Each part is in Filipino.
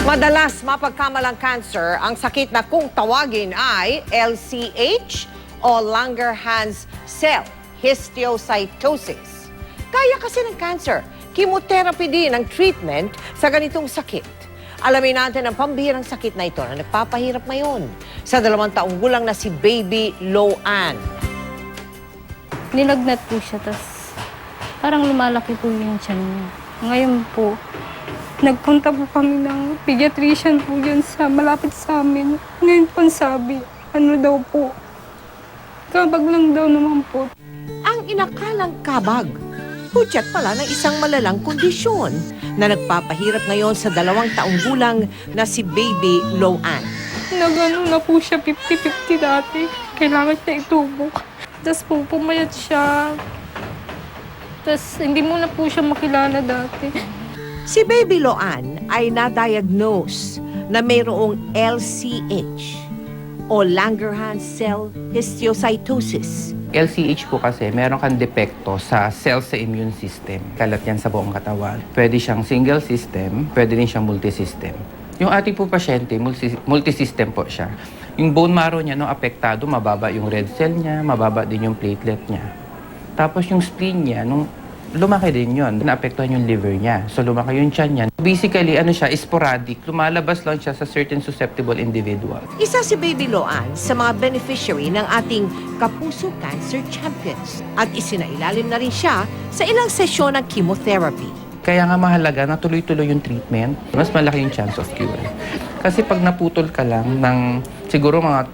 Madalas mapagkamalang cancer ang sakit na kung tawagin ay LCH o Langerhans cell histiocytosis. Kaya kasi ng cancer, chemotherapy din ang treatment sa ganitong sakit. Alamin natin ang pambihirang sakit na ito na nagpapahirap ngayon sa 2 taong gulang na si Baby Lo-Ann. Nilagnat po siya, tas parang lumalaki po yung tiyan niya. Ngayon po, nagpunta po kami ng pediatrician po dyan sa malapit sa amin. Ngayon po sabi, ano daw po, kabag lang daw naman po. Ang inakalang kabag, hudyat pala ng isang malalang kondisyon na nagpapahirap ngayon sa 2 taong gulang na si Baby Lo-Ann. Nagano na po siya 50-50 dati. Kailangan niya itubok. Tapos po pumayat siya. Tapos hindi mo na po siya makilala dati. Si Baby Lo-Ann ay na-diagnose na mayroong LCH o Langerhans cell histiocytosis. LCH po kasi meron kang depekto sa cells sa immune system. Kalat yan sa buong katawan. Pwede siyang single system, pwede din siyang multisystem. Yung ating po pasyente, multisystem po siya. Yung bone marrow niya, apektado, mababa yung red cell niya, mababa din yung platelet niya. Tapos yung spleen niya, lumaki din yun. Naapektuhan yung liver niya. So lumaki yung tiyan niya. Basically, sporadic. Lumalabas lang siya sa certain susceptible individuals. Isa si Baby Lo-Ann sa mga beneficiary ng ating Kapuso Cancer Champions at isinailalim na rin siya sa ilang sesyon ng chemotherapy. Kaya nga mahalaga na tuloy-tuloy yung treatment. Mas malaki yung chance of cure. Kasi pag naputol ka lang ng siguro mga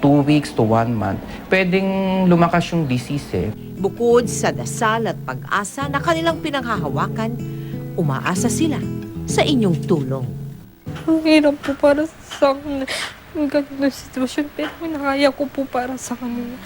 2 weeks to 1 month, pwedeng lumakas yung disease eh. Bukod sa dasal at pag-asa na kanilang pinanghahawakan, umaasa sila sa inyong tulong. Ang hirap po para sa akin. Ang ganito sitwasyon, pero nakaya ko po para sa kanila.